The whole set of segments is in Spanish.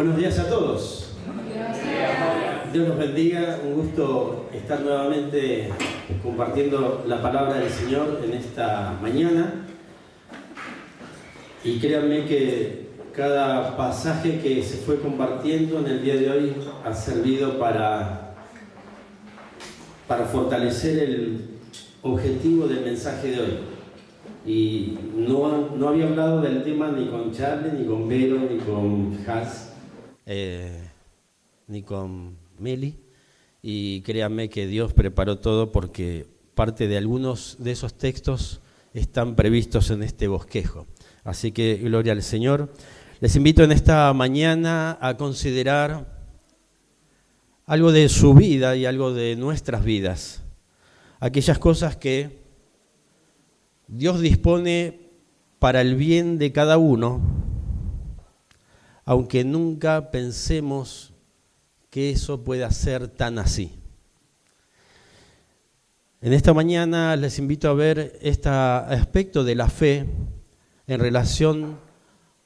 Buenos días a todos. Dios nos bendiga, un gusto estar nuevamente compartiendo la palabra del Señor en esta mañana. Y créanme que cada pasaje que se fue compartiendo en el día de hoy ha servido para fortalecer el objetivo del mensaje de hoy. Y no había hablado del tema ni con Charlie, ni con Vero, ni con Has, ni con Meli. Y créanme que Dios preparó todo porque parte de algunos de esos textos están previstos en este bosquejo. Así que gloria al Señor. Les invito en esta mañana a considerar algo de su vida y algo de nuestras vidas. Aquellas cosas que Dios dispone para el bien de cada uno, aunque nunca pensemos que eso pueda ser tan así. En esta mañana les invito a ver este aspecto de la fe en relación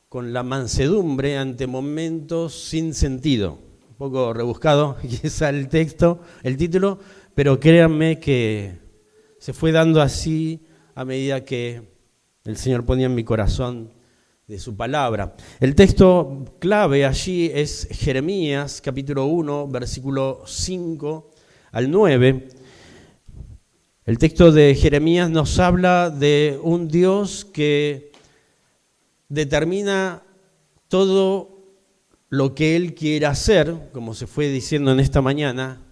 con la mansedumbre ante momentos sin sentido. Un poco rebuscado quizá el título, pero créanme que se fue dando así a medida que el Señor ponía en mi corazón de su palabra. El texto clave allí es Jeremías, capítulo 1, versículo 5 al 9. El texto de Jeremías nos habla de un Dios que determina todo lo que Él quiere hacer, como se fue diciendo en esta mañana,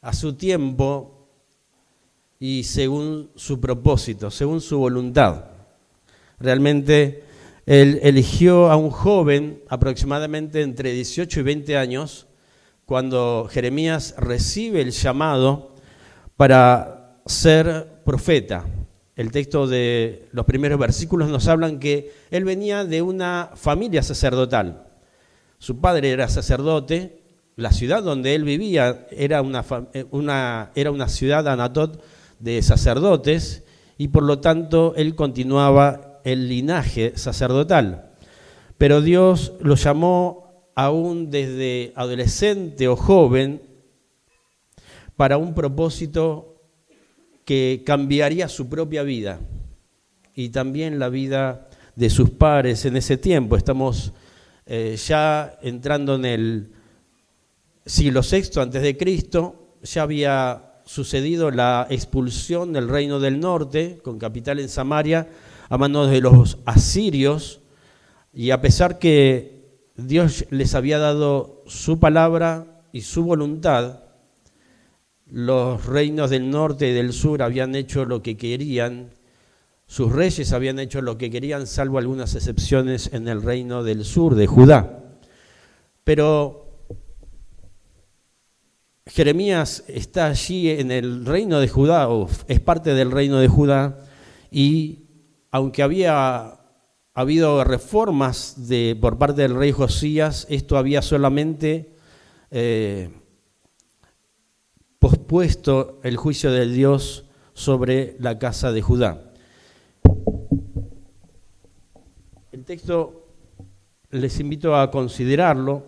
a su tiempo y según su propósito, según su voluntad. Realmente Él eligió a un joven aproximadamente entre 18 y 20 años cuando Jeremías recibe el llamado para ser profeta. El texto de los primeros versículos nos hablan que él venía de una familia sacerdotal. Su padre era sacerdote, la ciudad donde él vivía era una ciudad Anatot de sacerdotes y por lo tanto él continuaba el linaje sacerdotal. Pero Dios lo llamó aún desde adolescente o joven para un propósito que cambiaría su propia vida y también la vida de sus padres en ese tiempo. Estamos ya entrando en el siglo VI antes de Cristo, ya había sucedido la expulsión del reino del norte, con capital en Samaria, a manos de los asirios, y a pesar que Dios les había dado su palabra y su voluntad, los reinos del norte y del sur habían hecho lo que querían, sus reyes habían hecho lo que querían, salvo algunas excepciones en el reino del sur, de Judá. Pero Jeremías está allí en el reino de Judá, o es parte del reino de Judá, y aunque había habido reformas por parte del rey Josías, esto había solamente pospuesto el juicio de Dios sobre la casa de Judá. El texto, les invito a considerarlo,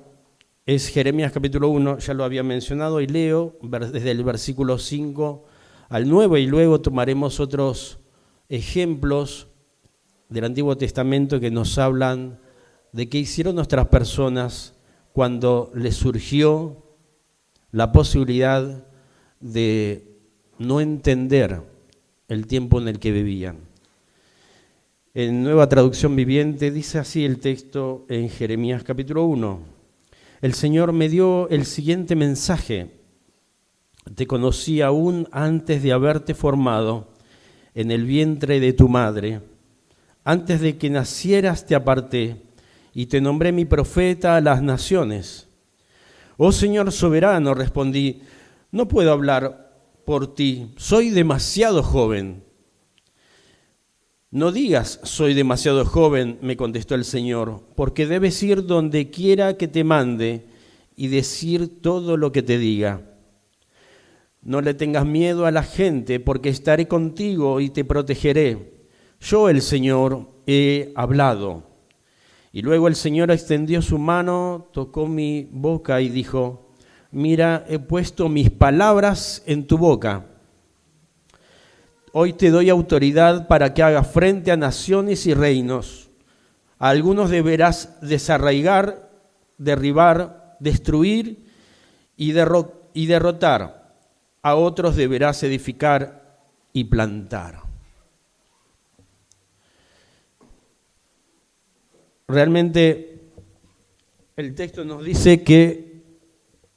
es Jeremías capítulo 1, ya lo había mencionado, y leo desde el versículo 5 al 9, y luego tomaremos otros ejemplos del Antiguo Testamento que nos hablan de qué hicieron nuestras personas cuando les surgió la posibilidad de no entender el tiempo en el que vivían. En Nueva Traducción Viviente dice así el texto en Jeremías capítulo 1. El Señor me dio el siguiente mensaje. Te conocí aún antes de haberte formado en el vientre de tu madre. Antes de que nacieras te aparté y te nombré mi profeta a las naciones. Oh Señor soberano, respondí, no puedo hablar por ti, soy demasiado joven. No digas, soy demasiado joven, me contestó el Señor, porque debes ir donde quiera que te mande y decir todo lo que te diga. No le tengas miedo a la gente, porque estaré contigo y te protegeré. Yo, el Señor, he hablado. Y luego el Señor extendió su mano, tocó mi boca y dijo, mira, he puesto mis palabras en tu boca. Hoy te doy autoridad para que hagas frente a naciones y reinos. A algunos deberás desarraigar, derribar, destruir y derrotar. A otros deberás edificar y plantar. Realmente el texto nos dice que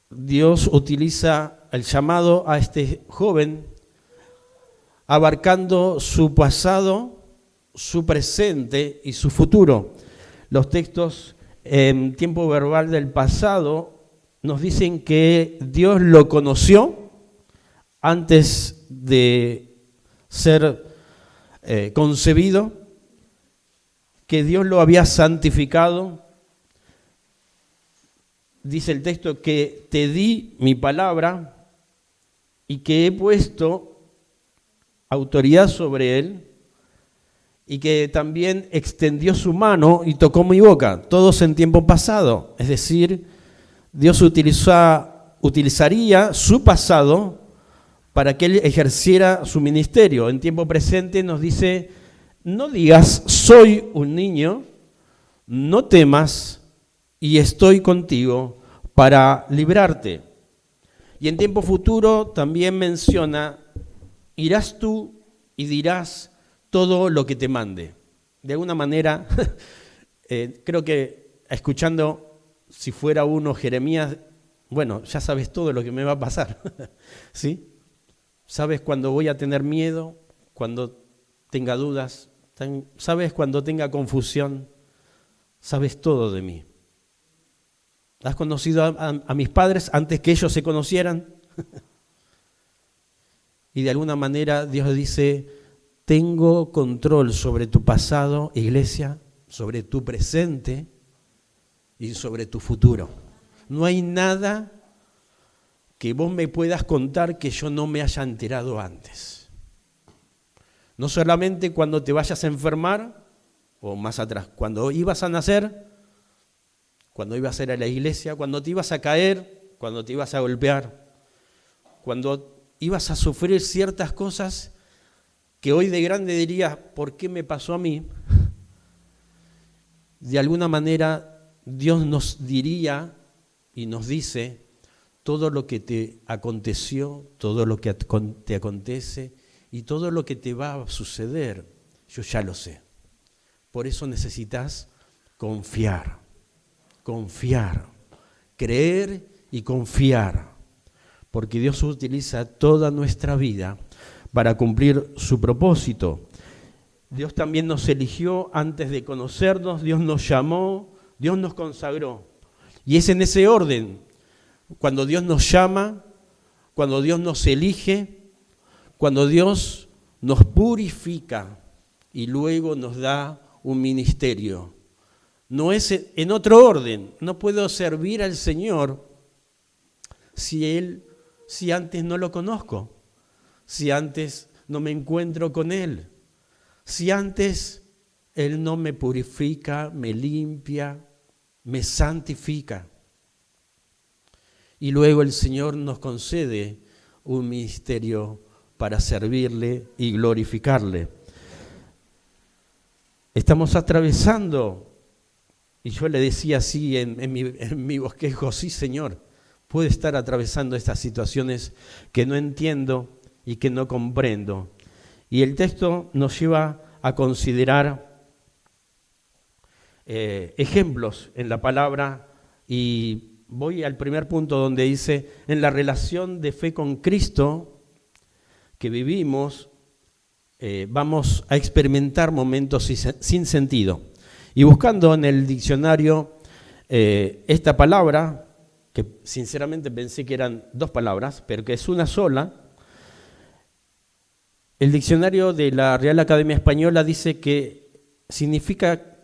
Dios utiliza el llamado a este joven abarcando su pasado, su presente y su futuro. Los textos en tiempo verbal del pasado nos dicen que Dios lo conoció antes de ser concebido, que Dios lo había santificado. Dice el texto que te di mi palabra y que he puesto autoridad sobre él y que también extendió su mano y tocó mi boca, todos en tiempo pasado. Es decir, Dios utilizaría su pasado para que él ejerciera su ministerio. En tiempo presente nos dice, no digas soy un niño, no temas y estoy contigo para librarte. Y en tiempo futuro también menciona, irás tú y dirás todo lo que te mande. De alguna manera, creo que escuchando, si fuera uno Jeremías, bueno, ya sabes todo lo que me va a pasar, ¿sí? Sabes cuando voy a tener miedo, cuando tenga dudas, sabes cuando tenga confusión, sabes todo de mí. ¿Has conocido a mis padres antes que ellos se conocieran? Y de alguna manera Dios dice, tengo control sobre tu pasado, iglesia, sobre tu presente y sobre tu futuro. No hay nada que vos me puedas contar que yo no me haya enterado antes. No solamente cuando te vayas a enfermar, o más atrás, cuando ibas a nacer, cuando ibas a ir a la iglesia, cuando te ibas a caer, cuando te ibas a golpear, cuando ibas a sufrir ciertas cosas que hoy de grande dirías, ¿por qué me pasó a mí? De alguna manera Dios nos diría y nos dice todo lo que te aconteció, todo lo que te acontece y todo lo que te va a suceder, yo ya lo sé. Por eso necesitas confiar, creer y confiar. Porque Dios utiliza toda nuestra vida para cumplir su propósito. Dios también nos eligió antes de conocernos, Dios nos llamó, Dios nos consagró. Y es en ese orden, cuando Dios nos llama, cuando Dios nos elige, cuando Dios nos purifica y luego nos da un ministerio. No es en otro orden, no puedo servir al Señor si antes no lo conozco, si antes no me encuentro con Él, si antes Él no me purifica, me limpia, me santifica. Y luego el Señor nos concede un ministerio para servirle y glorificarle. Estamos atravesando, y yo le decía así en mi bosquejo, sí Señor, puedo estar atravesando estas situaciones que no entiendo y que no comprendo. Y el texto nos lleva a considerar ejemplos en la palabra, y voy al primer punto donde dice, en la relación de fe con Cristo que vivimos, vamos a experimentar momentos sin sentido. Y buscando en el diccionario esta palabra, que sinceramente pensé que eran dos palabras, pero que es una sola, el diccionario de la Real Academia Española dice que significa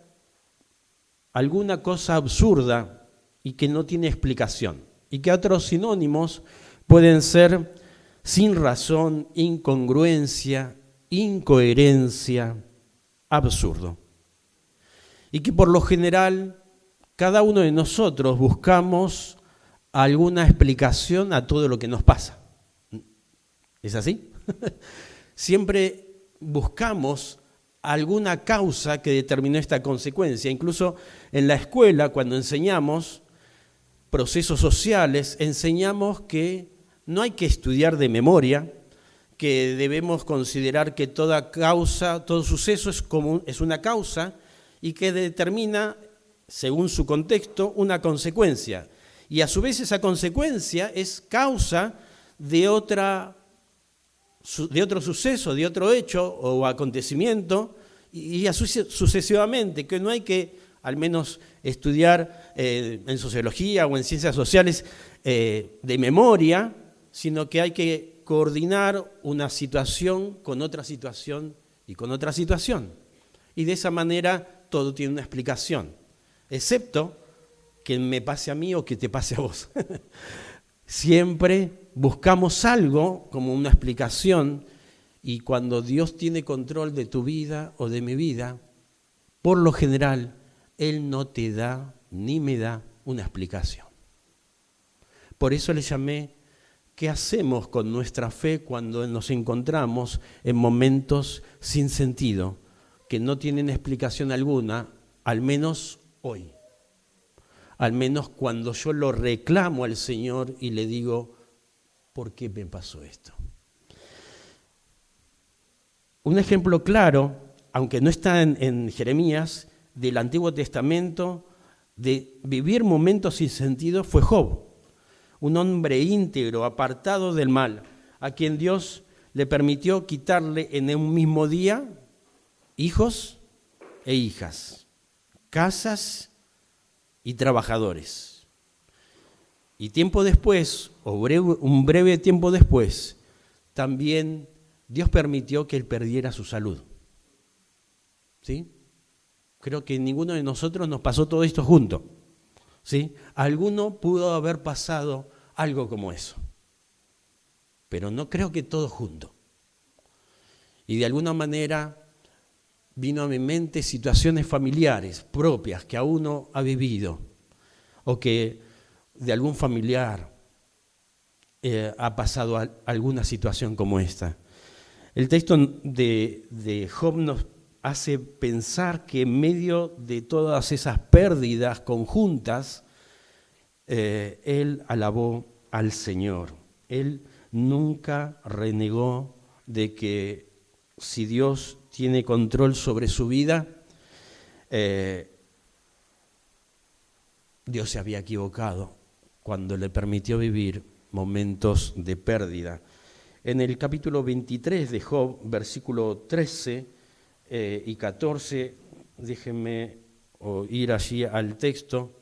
alguna cosa absurda y que no tiene explicación, y que otros sinónimos pueden ser sin razón, incongruencia, incoherencia, absurdo. y que por lo general cada uno de nosotros buscamos alguna explicación a todo lo que nos pasa. ¿Es así? Siempre buscamos alguna causa que determinó esta consecuencia. Incluso en la escuela, cuando enseñamos procesos sociales, enseñamos que no hay que estudiar de memoria, que debemos considerar que toda causa, todo suceso es una causa y que determina, según su contexto, una consecuencia. Y a su vez esa consecuencia es causa de otro suceso, de otro hecho o acontecimiento, y así sucesivamente, que no hay que, al menos, estudiar en sociología o en ciencias sociales de memoria, sino que hay que coordinar una situación con otra situación y con otra situación. Y de esa manera todo tiene una explicación, excepto que me pase a mí o que te pase a vos. Siempre buscamos algo como una explicación, y cuando Dios tiene control de tu vida o de mi vida, por lo general, Él no te da ni me da una explicación. Por eso le llamé, ¿qué hacemos con nuestra fe cuando nos encontramos en momentos sin sentido, que no tienen explicación alguna, al menos hoy? Al menos cuando yo lo reclamo al Señor y le digo, ¿por qué me pasó esto? Un ejemplo claro, aunque no está en Jeremías, del Antiguo Testamento, de vivir momentos sin sentido, fue Job, un hombre íntegro, apartado del mal, a quien Dios le permitió quitarle en un mismo día hijos e hijas, casas y trabajadores. Y tiempo después, un breve tiempo después, también Dios permitió que él perdiera su salud. ¿Sí? Creo que ninguno de nosotros nos pasó todo esto junto. ¿Sí? Alguno pudo haber pasado algo como eso, pero no creo que todo junto. Y de alguna manera vino a mi mente situaciones familiares propias que aún uno ha vivido, o que de algún familiar ha pasado alguna situación como esta. El texto de Job nos hace pensar que en medio de todas esas pérdidas conjuntas, él alabó al Señor. Él nunca renegó de que si Dios tiene control sobre su vida, Dios se había equivocado cuando le permitió vivir momentos de pérdida. En el capítulo 23 de Job, versículo 13 y 14, déjenme ir allí al texto.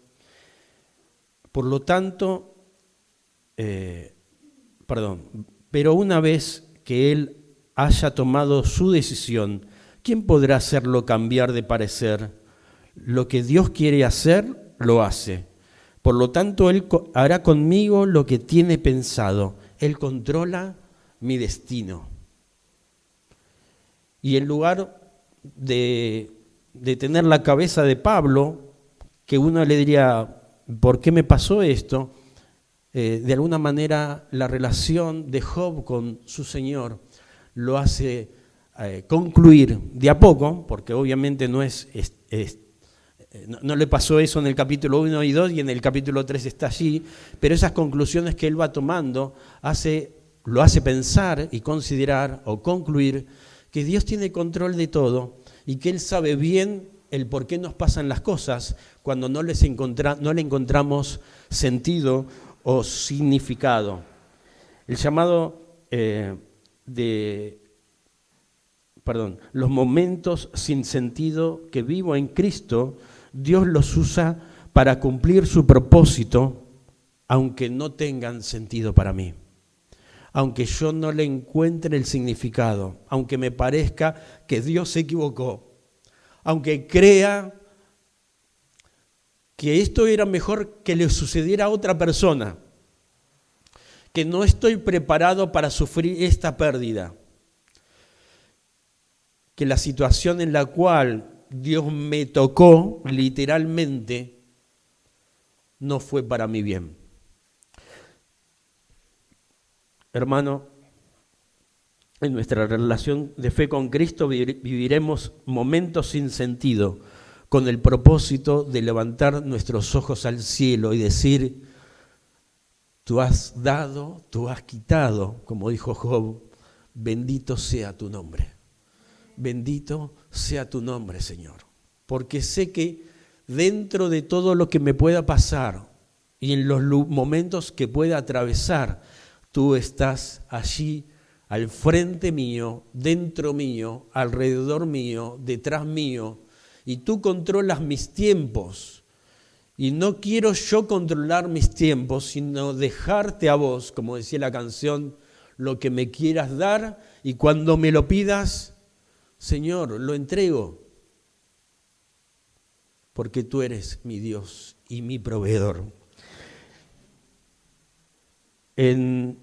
Por lo tanto, pero una vez que él haya tomado su decisión, ¿quién podrá hacerlo cambiar de parecer? Lo que Dios quiere hacer, lo hace. Por lo tanto, Él hará conmigo lo que tiene pensado. Él controla mi destino. Y en lugar de tener la cabeza de Pablo, que uno le diría, ¿por qué me pasó esto? De alguna manera la relación de Job con su Señor lo hace concluir de a poco, porque obviamente no le pasó eso en el capítulo 1 y 2 y en el capítulo 3 está allí, pero esas conclusiones que él va tomando lo hace pensar y considerar o concluir que Dios tiene control de todo y que Él sabe bien el por qué nos pasan las cosas cuando no le encontramos sentido o significado. El llamado los momentos sin sentido que vivo en Cristo, Dios los usa para cumplir su propósito, aunque no tengan sentido para mí. Aunque yo no le encuentre el significado, aunque me parezca que Dios se equivocó, aunque crea que esto era mejor que le sucediera a otra persona, que no estoy preparado para sufrir esta pérdida, que la situación en la cual Dios me tocó literalmente, no fue para mi bien. Hermano, en nuestra relación de fe con Cristo viviremos momentos sin sentido, con el propósito de levantar nuestros ojos al cielo y decir: tú has dado, tú has quitado, como dijo Job, bendito sea tu nombre. Bendito sea tu nombre, Señor. Porque sé que dentro de todo lo que me pueda pasar y en los momentos que pueda atravesar, tú estás allí al frente mío, dentro mío, alrededor mío, detrás mío, y tú controlas mis tiempos. Y no quiero yo controlar mis tiempos, sino dejarte a vos, como decía la canción, lo que me quieras dar, y cuando me lo pidas, Señor, lo entrego, porque tú eres mi Dios y mi proveedor. En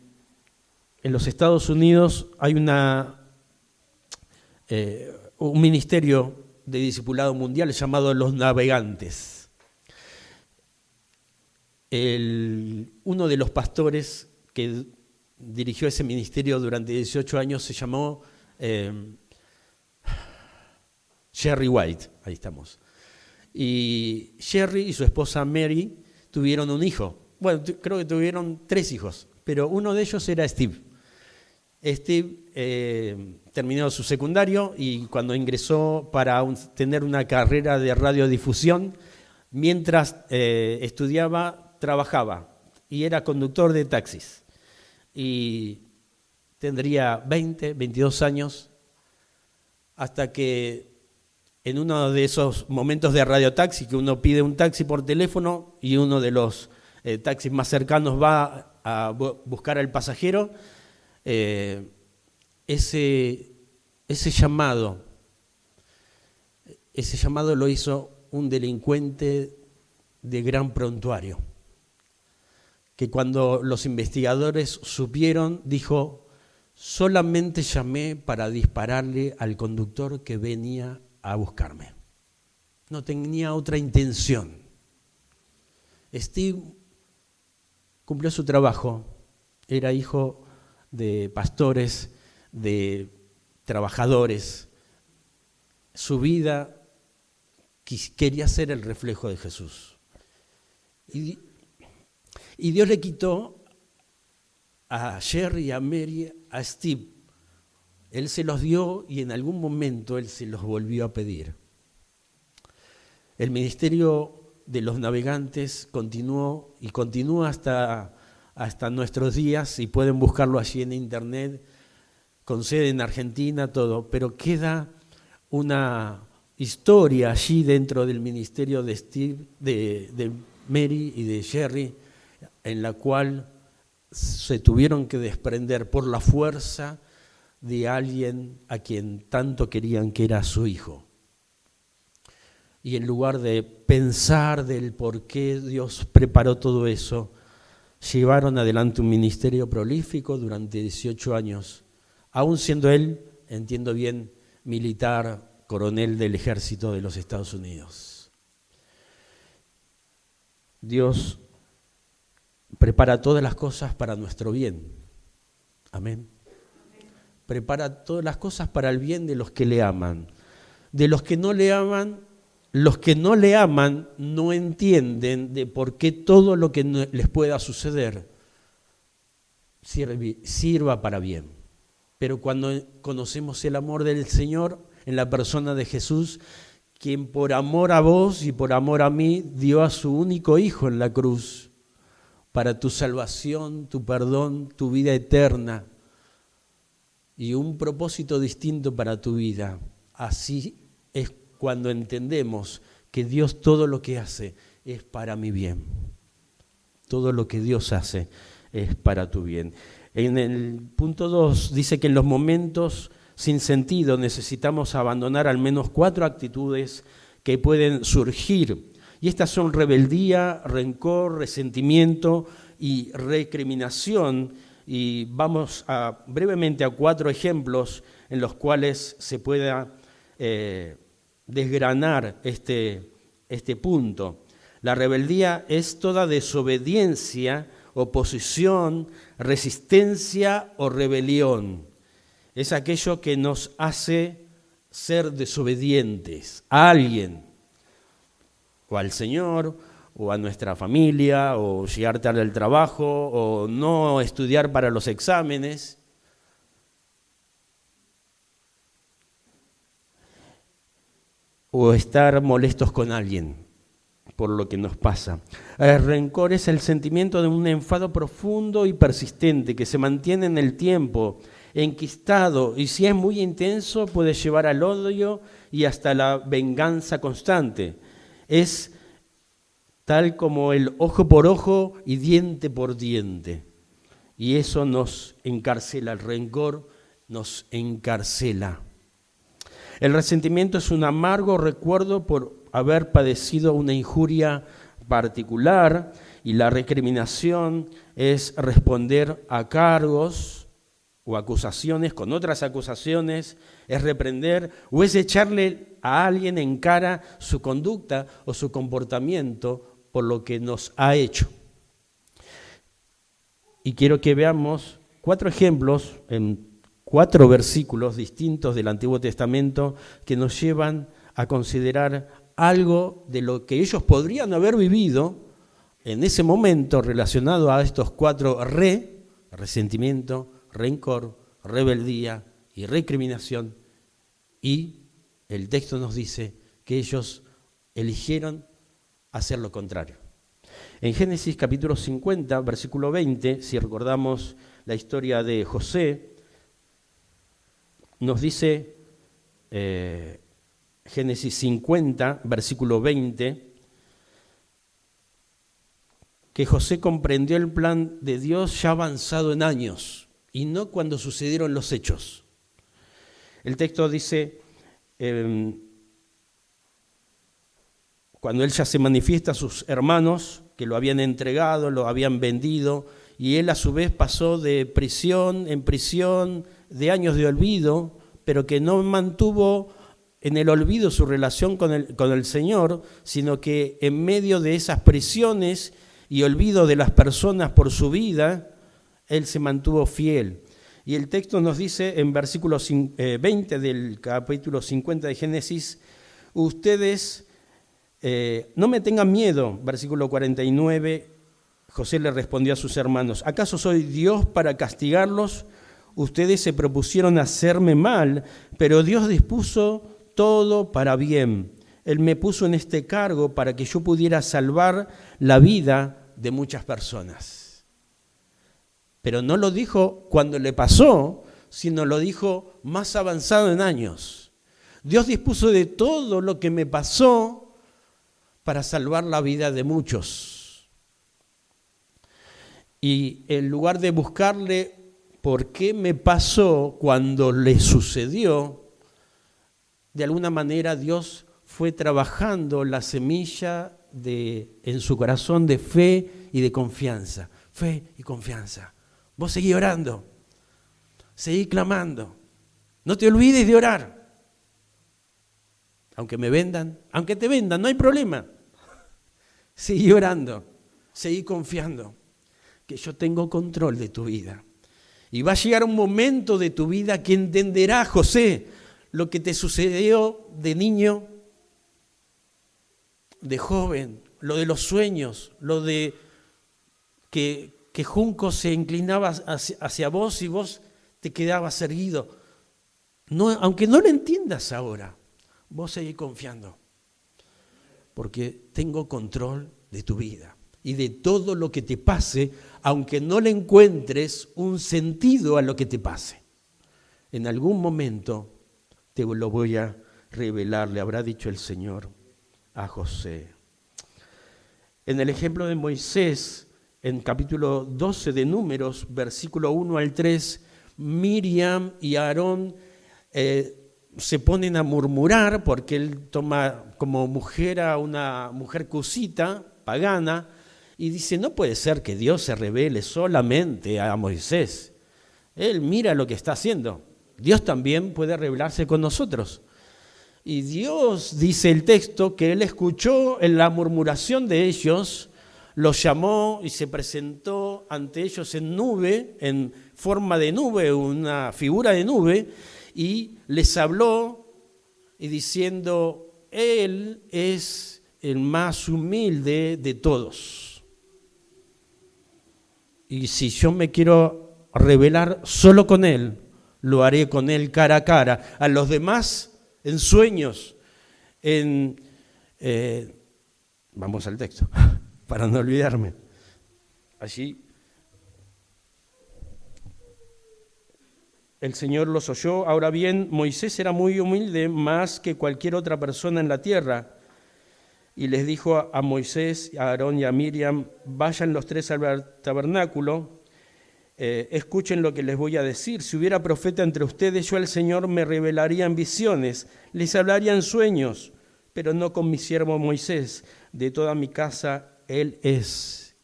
los Estados Unidos hay un ministerio de discipulado mundial llamado Los Navegantes. Uno de los pastores que dirigió ese ministerio durante 18 años se llamó Jerry White, ahí estamos. Y Jerry y su esposa Mary tuvieron un hijo. Bueno, creo que tuvieron 3 hijos, pero uno de ellos era Steve. Steve terminó su secundario y cuando ingresó para tener una carrera de radiodifusión, mientras estudiaba, trabajaba y era conductor de taxis. Y tendría 20, 22 años, hasta que en uno de esos momentos de radiotaxi, que uno pide un taxi por teléfono y uno de los taxis más cercanos va a buscar al pasajero, ese llamado lo hizo un delincuente de gran prontuario, que cuando los investigadores supieron, dijo: solamente llamé para dispararle al conductor que venía a buscarme. No tenía otra intención. Steve cumplió su trabajo, era hijo de pastores, de trabajadores. Su vida quería ser el reflejo de Jesús. Y Dios le quitó a Jerry, a Mary, a Steve. Él se los dio y en algún momento Él se los volvió a pedir. El ministerio de los navegantes continuó y continúa hasta nuestros días, y pueden buscarlo allí en internet, con sede en Argentina, todo, pero queda una historia allí dentro del ministerio de Steve, de Mary y de Jerry, en la cual se tuvieron que desprender por la fuerza de alguien a quien tanto querían, que era su hijo. Y en lugar de pensar del por qué Dios preparó todo eso, llevaron adelante un ministerio prolífico durante 18 años, aún siendo él, entiendo bien, militar, coronel del ejército de los Estados Unidos. Dios prepara todas las cosas para nuestro bien. Amén. Prepara todas las cosas para el bien de los que le aman. De los que no le aman, los que no le aman no entienden de por qué todo lo que les pueda suceder sirva para bien. Pero cuando conocemos el amor del Señor en la persona de Jesús, quien por amor a vos y por amor a mí dio a su único Hijo en la cruz para tu salvación, tu perdón, tu vida eterna y un propósito distinto para tu vida. Así es cuando entendemos que Dios todo lo que hace es para mi bien. Todo lo que Dios hace es para tu bien. En el punto 2 dice que en los momentos sin sentido necesitamos abandonar al menos 4 actitudes que pueden surgir. Y estas son rebeldía, rencor, resentimiento y recriminación. Y vamos brevemente a 4 ejemplos en los cuales se pueda desgranar este punto. La rebeldía es toda desobediencia, oposición, resistencia o rebelión. Es aquello que nos hace ser desobedientes a alguien, o al Señor, o a nuestra familia, o llegar tarde al trabajo, o no estudiar para los exámenes. O estar molestos con alguien por lo que nos pasa. El rencor es el sentimiento de un enfado profundo y persistente que se mantiene en el tiempo, enquistado, y si es muy intenso puede llevar al odio y hasta la venganza constante. Es tal como el ojo por ojo y diente por diente. Y eso nos encarcela, el rencor nos encarcela. El resentimiento es un amargo recuerdo por haber padecido una injuria particular, y la recriminación es responder a cargos o acusaciones con otras acusaciones, es reprender o es echarle a alguien en cara su conducta o su comportamiento por lo que nos ha hecho. Y quiero que veamos 4 ejemplos en 4 versículos distintos del Antiguo Testamento que nos llevan a considerar algo de lo que ellos podrían haber vivido en ese momento relacionado a estos 4 resentimiento, rencor, rebeldía y recriminación. Y el texto nos dice que ellos eligieron hacer lo contrario. En Génesis capítulo 50, versículo 20, si recordamos la historia de José, nos dice Génesis 50, versículo 20, que José comprendió el plan de Dios ya avanzado en años y no cuando sucedieron los hechos. El texto dice, cuando él ya se manifiesta a sus hermanos que lo habían entregado, lo habían vendido, y él a su vez pasó de prisión en prisión, de años de olvido, pero que no mantuvo en el olvido su relación con el Señor, sino que en medio de esas prisiones y olvido de las personas por su vida, él se mantuvo fiel. Y el texto nos dice en versículo 20 del capítulo 50 de Génesis, ustedes no me tengan miedo, versículo 49, José le respondió a sus hermanos, ¿acaso soy Dios para castigarlos? Ustedes se propusieron hacerme mal, pero Dios dispuso todo para bien. Él me puso en este cargo para que yo pudiera salvar la vida de muchas personas. Pero no lo dijo cuando le pasó, sino lo dijo más avanzado en años. Dios dispuso de todo lo que me pasó para salvar la vida de muchos. Y en lugar de buscarle por qué me pasó cuando le sucedió, de alguna manera Dios fue trabajando la semilla en su corazón de fe y de confianza. Fe y confianza. Vos seguí orando, seguí clamando. No te olvides de orar. Aunque me vendan, aunque te vendan, no hay problema. Seguí orando, seguí confiando, que yo tengo control de tu vida. Y va a llegar un momento de tu vida que entenderá, José, lo que te sucedió de niño, de joven, lo de los sueños, lo de que Junco se inclinaba hacia vos y vos te quedabas erguido. No, aunque no lo entiendas ahora, vos seguís confiando, porque tengo control de tu vida y de todo lo que te pase, aunque no le encuentres un sentido a lo que te pase. En algún momento te lo voy a revelar, le habrá dicho el Señor a José. En el ejemplo de Moisés, en capítulo 12 de Números, versículo 1 al 3, Miriam y Aarón se ponen a murmurar porque él toma como mujer a una mujer cusita, pagana, y dice, no puede ser que Dios se revele solamente a Moisés. Él mira lo que está haciendo. Dios también puede revelarse con nosotros. Y Dios, dice el texto, que Él escuchó en la murmuración de ellos, los llamó y se presentó ante ellos en nube, en forma de nube, una figura de nube, y les habló y diciendo, Él es el más humilde de todos. Y si yo me quiero revelar solo con Él, lo haré con Él cara a cara. A los demás en sueños, vamos al texto, para no olvidarme. Allí el Señor los oyó. Ahora bien, Moisés era muy humilde, más que cualquier otra persona en la tierra. Y les dijo a Moisés, a Aarón y a Miriam, vayan los tres al tabernáculo, escuchen lo que les voy a decir. Si hubiera profeta entre ustedes, yo al Señor me revelaría en visiones, les hablaría en sueños, pero no con mi siervo Moisés. De toda mi casa, Él es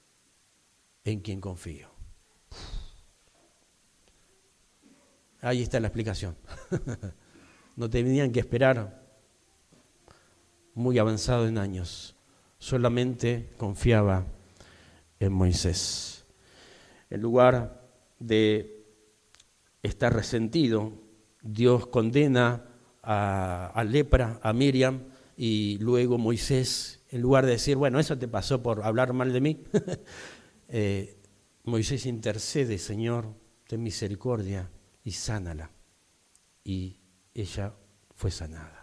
en quien confío. Ahí está la explicación. No tenían que esperar muy avanzado en años, solamente confiaba en Moisés. En lugar de estar resentido, Dios condena a lepra, a Miriam, y luego Moisés, en lugar de decir, bueno, eso te pasó por hablar mal de mí, Moisés intercede, Señor, ten misericordia y sánala. Y ella fue sanada.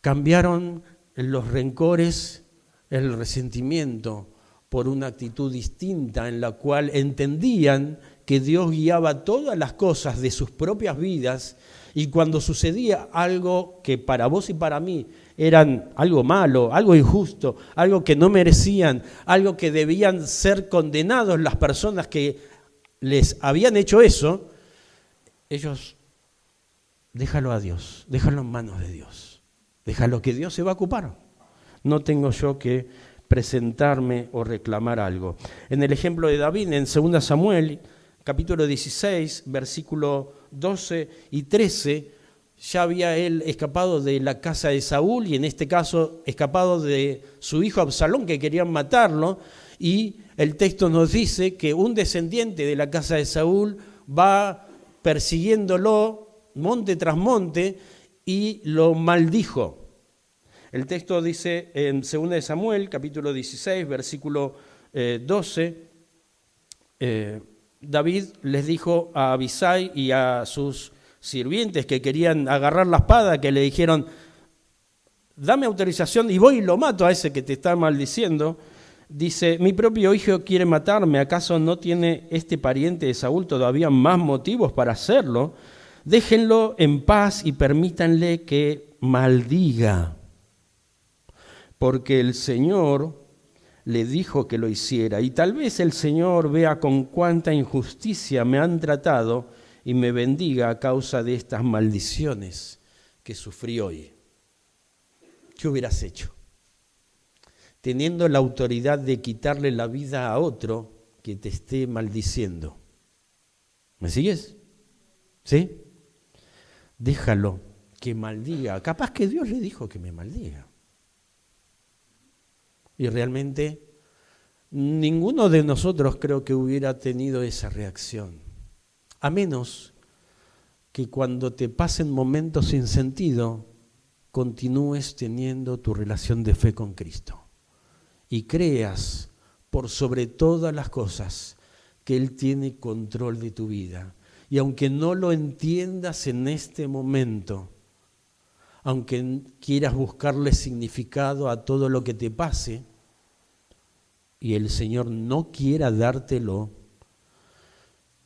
Cambiaron los rencores, el resentimiento, por una actitud distinta en la cual entendían que Dios guiaba todas las cosas de sus propias vidas, y cuando sucedía algo que para vos y para mí eran algo malo, algo injusto, algo que no merecían, algo que debían ser condenados las personas que les habían hecho eso, ellos, déjalo a Dios, déjalo en manos de Dios. Déjalo que Dios se va a ocupar. No tengo yo que presentarme o reclamar algo. En el ejemplo de David, en 2 Samuel, capítulo 16, versículo 12 y 13, ya había él escapado de la casa de Saúl, y en este caso escapado de su hijo Absalón, que querían matarlo, y el texto nos dice que un descendiente de la casa de Saúl va persiguiéndolo monte tras monte, y lo maldijo. El texto dice en 2 Samuel, capítulo 16, versículo 12, David les dijo a Abisai y a sus sirvientes que querían agarrar la espada, que le dijeron, dame autorización y voy y lo mato a ese que te está maldiciendo. Dice, mi propio hijo quiere matarme, ¿acaso no tiene este pariente de Saúl todavía más motivos para hacerlo? Déjenlo en paz y permítanle que maldiga, porque el Señor le dijo que lo hiciera, y tal vez el Señor vea con cuánta injusticia me han tratado y me bendiga a causa de estas maldiciones que sufrí hoy. ¿Qué hubieras hecho? Teniendo la autoridad de quitarle la vida a otro que te esté maldiciendo. ¿Me sigues? ¿Sí? Déjalo que maldiga. Capaz que Dios le dijo que me maldiga. Y realmente ninguno de nosotros creo que hubiera tenido esa reacción. A menos que cuando te pasen momentos sin sentido, continúes teniendo tu relación de fe con Cristo. Y creas por sobre todas las cosas que Él tiene control de tu vida. Y aunque no lo entiendas en este momento, aunque quieras buscarle significado a todo lo que te pase, y el Señor no quiera dártelo,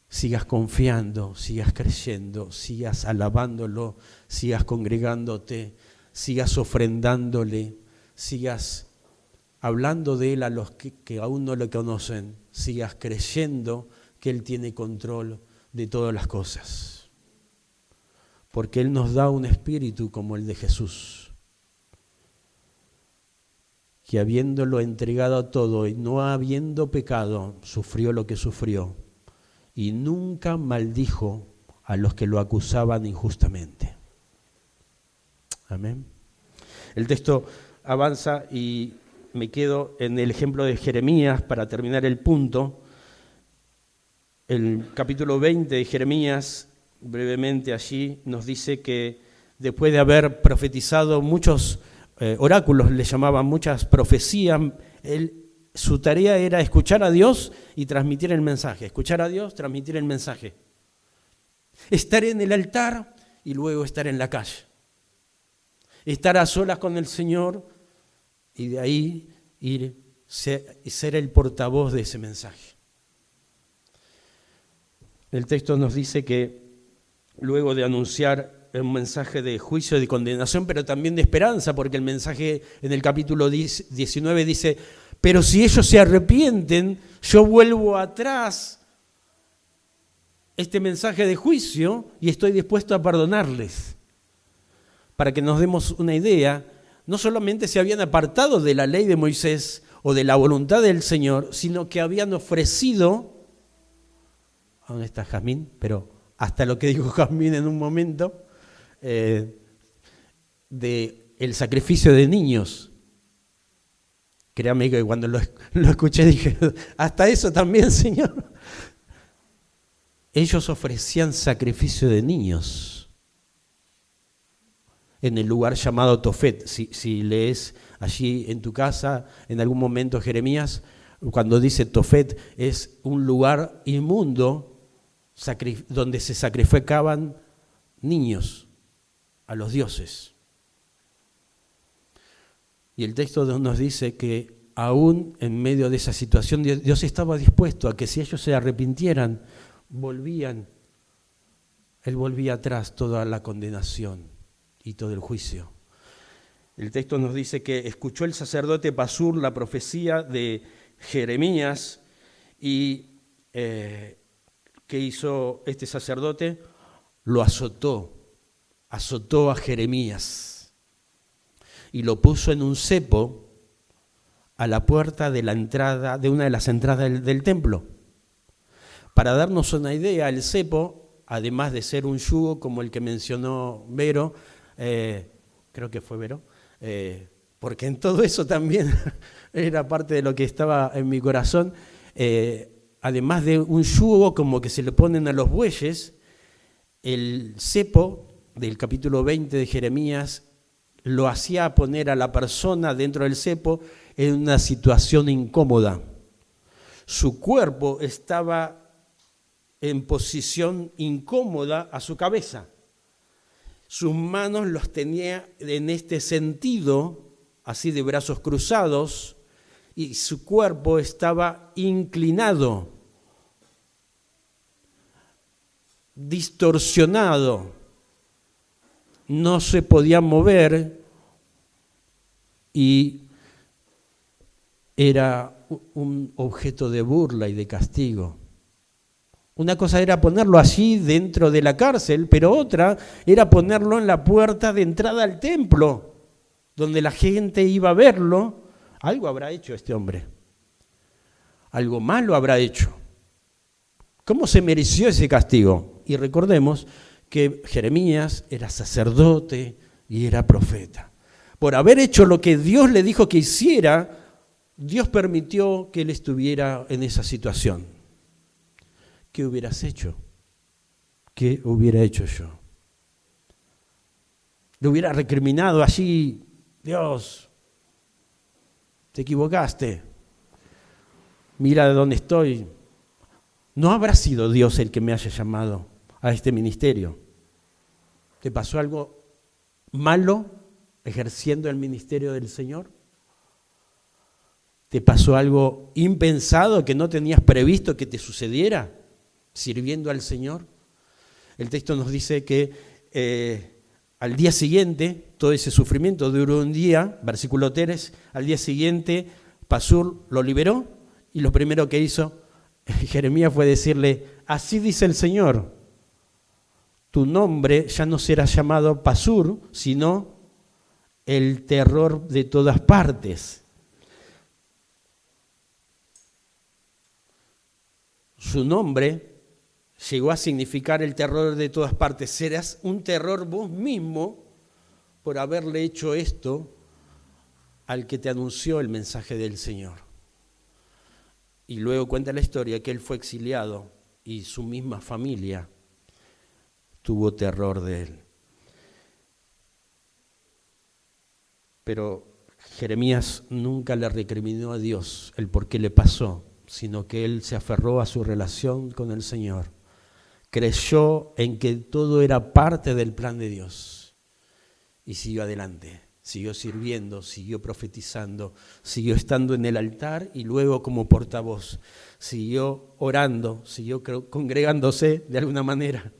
sigas confiando, sigas creyendo, sigas alabándolo, sigas congregándote, sigas ofrendándole, sigas hablando de Él a los que aún no lo conocen, sigas creyendo que Él tiene control de todas las cosas. Porque Él nos da un espíritu como el de Jesús, que habiéndolo entregado a todo y no habiendo pecado, sufrió lo que sufrió y nunca maldijo a los que lo acusaban injustamente. Amén. El texto avanza y me quedo en el ejemplo de Jeremías para terminar el punto. El capítulo 20 de Jeremías, brevemente allí, nos dice que después de haber profetizado muchos oráculos, le llamaban muchas profecías, su tarea era escuchar a Dios y transmitir el mensaje. Escuchar a Dios, transmitir el mensaje. Estar en el altar y luego estar en la calle. Estar a solas con el Señor y de ahí ser el portavoz de ese mensaje. El texto nos dice que luego de anunciar un mensaje de juicio y de condenación, pero también de esperanza, porque el mensaje en el capítulo 19 dice, pero si ellos se arrepienten, yo vuelvo atrás este mensaje de juicio y estoy dispuesto a perdonarles. Para que nos demos una idea, no solamente se habían apartado de la ley de Moisés o de la voluntad del Señor, sino que habían ofrecido, ¿dónde está Jazmín? Pero hasta lo que dijo Jazmín en un momento, de el sacrificio de niños. Créame que cuando lo escuché dije, hasta eso también, Señor. Ellos ofrecían sacrificio de niños en el lugar llamado Tofet. Si lees allí en tu casa, en algún momento Jeremías, cuando dice Tofet, es un lugar inmundo donde se sacrificaban niños a los dioses. Y el texto nos dice que aún en medio de esa situación Dios estaba dispuesto a que si ellos se arrepintieran, Él volvía atrás toda la condenación y todo el juicio. El texto nos dice que escuchó el sacerdote Pasur la profecía de Jeremías y ¿qué hizo este sacerdote? Lo azotó a Jeremías y lo puso en un cepo a la puerta de la entrada, de una de las entradas del templo. Para darnos una idea, el cepo, además de ser un yugo como el que mencionó Vero, creo que fue Vero, porque en todo eso también era parte de lo que estaba en mi corazón, además de un yugo como que se le ponen a los bueyes, el cepo del capítulo 20 de Jeremías lo hacía poner a la persona dentro del cepo en una situación incómoda. Su cuerpo estaba en posición incómoda a su cabeza. Sus manos los tenía en este sentido, así de brazos cruzados, y su cuerpo estaba inclinado, distorsionado. No se podía mover y era un objeto de burla y de castigo. Una cosa era ponerlo allí dentro de la cárcel, pero otra era ponerlo en la puerta de entrada al templo, donde la gente iba a verlo. Algo habrá hecho este hombre. Algo malo habrá hecho. ¿Cómo se mereció ese castigo? Y recordemos que Jeremías era sacerdote y era profeta. Por haber hecho lo que Dios le dijo que hiciera, Dios permitió que él estuviera en esa situación. ¿Qué hubieras hecho? ¿Qué hubiera hecho yo? Le hubiera recriminado allí, Dios, te equivocaste, mira de dónde estoy. No habrá sido Dios el que me haya llamado a este ministerio. ¿Te pasó algo malo ejerciendo el ministerio del Señor? ¿Te pasó algo impensado que no tenías previsto que te sucediera sirviendo al Señor? El texto nos dice que al día siguiente, todo ese sufrimiento duró un día, versículo 3, al día siguiente Pasur lo liberó y lo primero que hizo Jeremías fue decirle, así dice el Señor, tu nombre ya no será llamado Pasur, sino el terror de todas partes. Su nombre llegó a significar el terror de todas partes. Serás un terror vos mismo por haberle hecho esto al que te anunció el mensaje del Señor. Y luego cuenta la historia que él fue exiliado y su misma familia tuvo terror de él. Pero Jeremías nunca le recriminó a Dios el por qué le pasó, sino que él se aferró a su relación con el Señor. Creyó en que todo era parte del plan de Dios y siguió adelante, siguió sirviendo, siguió profetizando, siguió estando en el altar y luego como portavoz, siguió orando, siguió congregándose de alguna manera.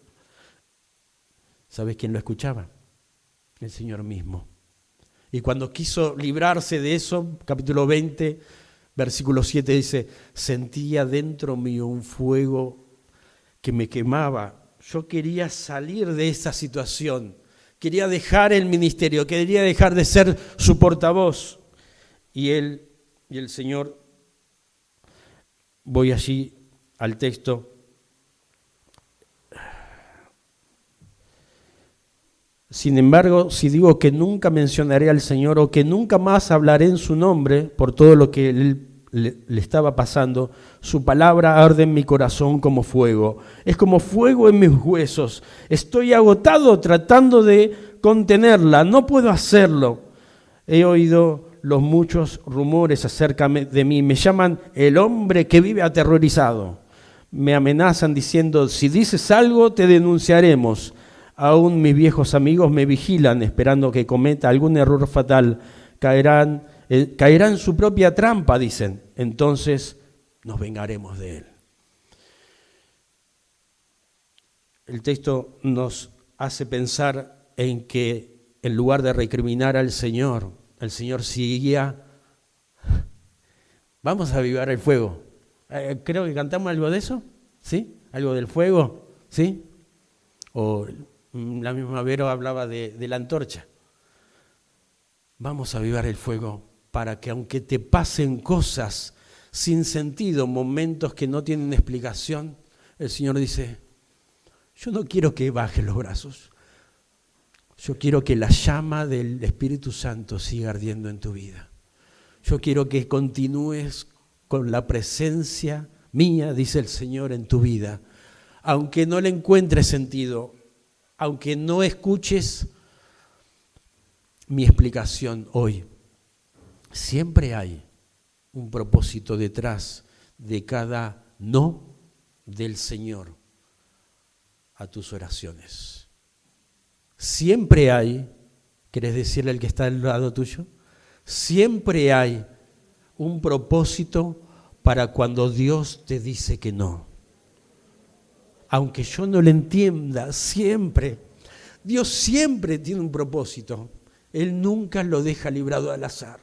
¿Sabes quién lo escuchaba? El Señor mismo. Y cuando quiso librarse de eso, capítulo 20, versículo 7 dice, sentía dentro mío un fuego que me quemaba. Yo quería salir de esa situación, quería dejar el ministerio, quería dejar de ser su portavoz. Y él y el Señor, voy allí al texto, sin embargo, si digo que nunca mencionaré al Señor o que nunca más hablaré en su nombre por todo lo que le estaba pasando, su palabra arde en mi corazón como fuego. Es como fuego en mis huesos. Estoy agotado tratando de contenerla. No puedo hacerlo. He oído los muchos rumores acerca de mí. Me llaman el hombre que vive aterrorizado. Me amenazan diciendo, si dices algo te denunciaremos. Aún mis viejos amigos me vigilan esperando que cometa algún error fatal. Caerá en su propia trampa, dicen. Entonces nos vengaremos de él. El texto nos hace pensar en que en lugar de recriminar al Señor, el Señor seguía. Vamos a avivar el fuego. Creo que cantamos algo de eso, ¿sí? Algo del fuego, ¿sí? O la misma Vero hablaba de la antorcha. Vamos a avivar el fuego para que aunque te pasen cosas sin sentido, momentos que no tienen explicación, el Señor dice, yo no quiero que bajes los brazos, yo quiero que la llama del Espíritu Santo siga ardiendo en tu vida. Yo quiero que continúes con la presencia mía, dice el Señor, en tu vida, aunque no le encuentres sentido, aunque no escuches mi explicación hoy. Siempre hay un propósito detrás de cada no del Señor a tus oraciones. Siempre hay, ¿querés decirle al que está al lado tuyo? Siempre hay un propósito para cuando Dios te dice que no. Aunque yo no lo entienda, siempre, Dios siempre tiene un propósito. Él nunca lo deja librado al azar.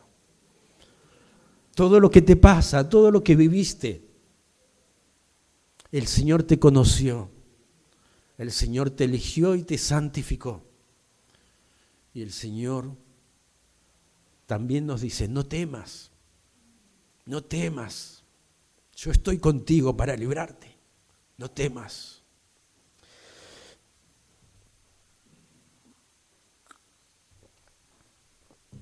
Todo lo que te pasa, todo lo que viviste, el Señor te conoció, el Señor te eligió y te santificó. Y el Señor también nos dice, no temas, no temas, yo estoy contigo para librarte, no temas.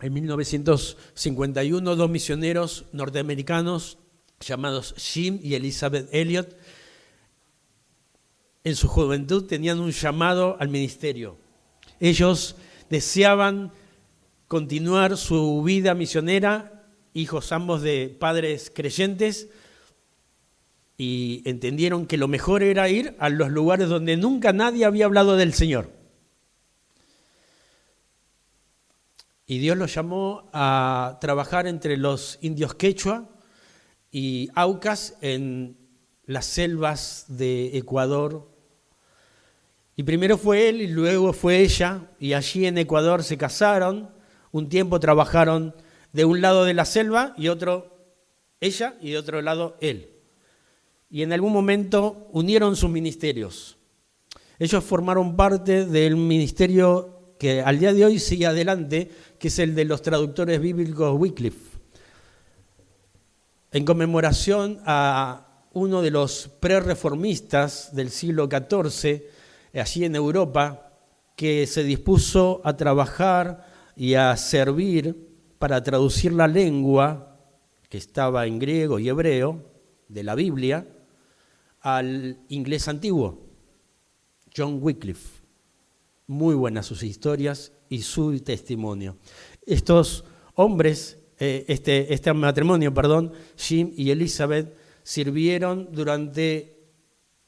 En 1951, dos misioneros norteamericanos llamados Jim y Elizabeth Elliot, en su juventud tenían un llamado al ministerio. Ellos deseaban continuar su vida misionera, hijos ambos de padres creyentes, y entendieron que lo mejor era ir a los lugares donde nunca nadie había hablado del Señor. Y Dios los llamó a trabajar entre los indios quechua y aucas en las selvas de Ecuador. Y primero fue él y luego fue ella, y allí en Ecuador se casaron. Un tiempo trabajaron de un lado de la selva y otro ella y de otro lado él. Y en algún momento unieron sus ministerios. Ellos formaron parte del ministerio que al día de hoy sigue adelante, que es el de los traductores bíblicos Wycliffe, en conmemoración a uno de los prerreformistas del siglo XIV, allí en Europa, que se dispuso a trabajar y a servir para traducir la lengua que estaba en griego y hebreo de la Biblia al inglés antiguo, John Wycliffe. Muy buenas sus historias y su testimonio. Estos hombres, este matrimonio, Jim y Elizabeth, sirvieron durante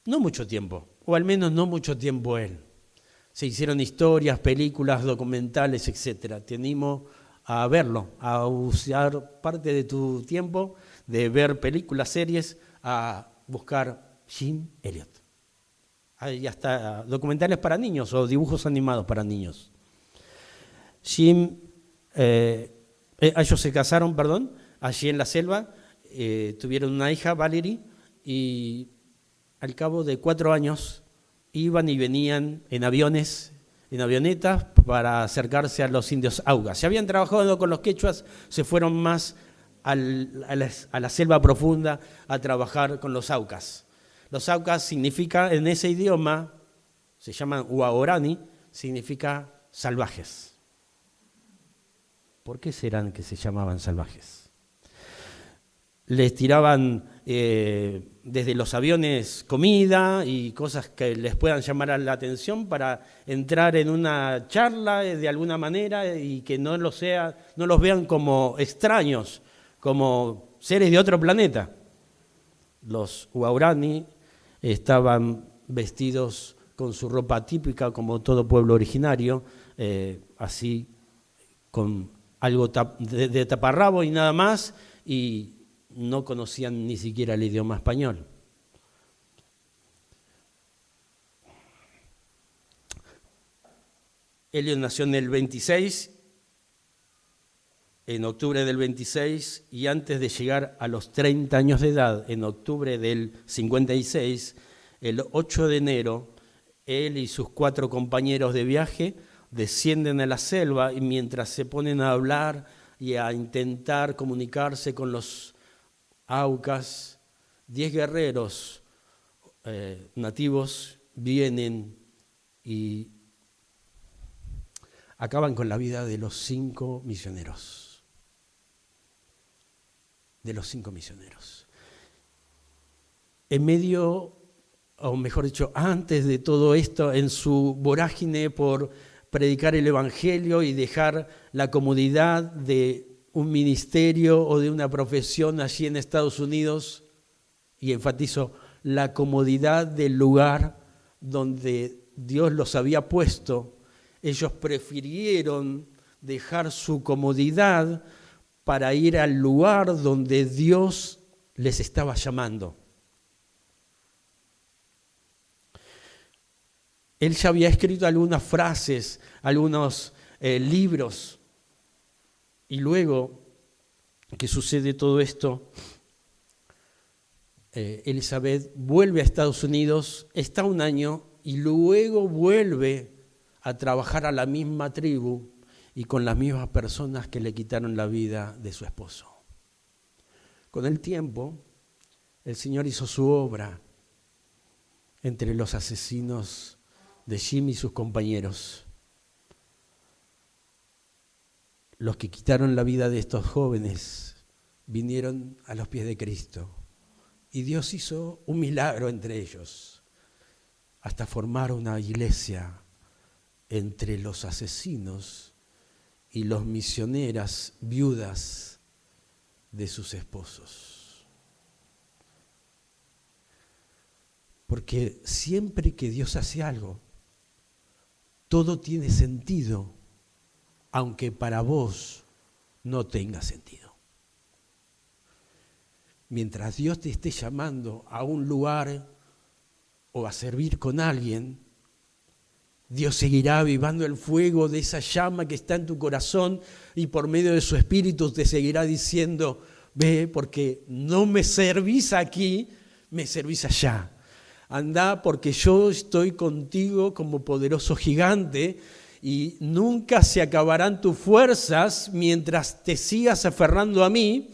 no mucho tiempo, o al menos no mucho tiempo él. Se hicieron historias, películas, documentales, etc. Te animo a verlo, a usar parte de tu tiempo de ver películas, series, a buscar Jim Elliot. Hay hasta documentales para niños o dibujos animados para niños. Ellos se casaron, allí en la selva, tuvieron una hija, Valerie, y al cabo de 4 años iban y venían en avionetas para acercarse a los indios augas. Se habían trabajado con los quechuas, se fueron más a la selva profunda a trabajar con los aucas. Los aucas significa, en ese idioma, se llaman Huaorani, significa salvajes. ¿Por qué serán que se llamaban salvajes? Les tiraban desde los aviones comida y cosas que les puedan llamar la atención para entrar en una charla de alguna manera y que no los vean como extraños, como seres de otro planeta. Los Huaorani estaban vestidos con su ropa típica como todo pueblo originario, así con algo de taparrabo y nada más, y no conocían ni siquiera el idioma español. Elliot nació en el 26, en octubre del 26, y antes de llegar a los 30 años de edad, en octubre del 56, el 8 de enero, él y sus 4 compañeros de viaje descienden a la selva y mientras se ponen a hablar y a intentar comunicarse con los aucas, 10 guerreros nativos vienen y acaban con la vida de los 5 misioneros. En medio, o mejor dicho, antes de todo esto, en su vorágine por predicar el Evangelio y dejar la comodidad de un ministerio o de una profesión allí en Estados Unidos, y enfatizo, la comodidad del lugar donde Dios los había puesto, ellos prefirieron dejar su comodidad para ir al lugar donde Dios les estaba llamando. Él ya había escrito algunas frases, algunos libros, y luego que sucede todo esto, Elizabeth vuelve a Estados Unidos, está 1 año y luego vuelve a trabajar a la misma tribu y con las mismas personas que le quitaron la vida de su esposo. Con el tiempo, el Señor hizo su obra entre los asesinos de Jim y sus compañeros. Los que quitaron la vida de estos jóvenes vinieron a los pies de Cristo y Dios hizo un milagro entre ellos, hasta formar una iglesia entre los asesinos y los misioneras viudas de sus esposos. Porque siempre que Dios hace algo, todo tiene sentido, aunque para vos no tenga sentido. Mientras Dios te esté llamando a un lugar o a servir con alguien, Dios seguirá avivando el fuego de esa llama que está en tu corazón y por medio de su Espíritu te seguirá diciendo, ve, porque no me servís aquí, me servís allá. Andá porque yo estoy contigo como poderoso gigante y nunca se acabarán tus fuerzas mientras te sigas aferrando a mí,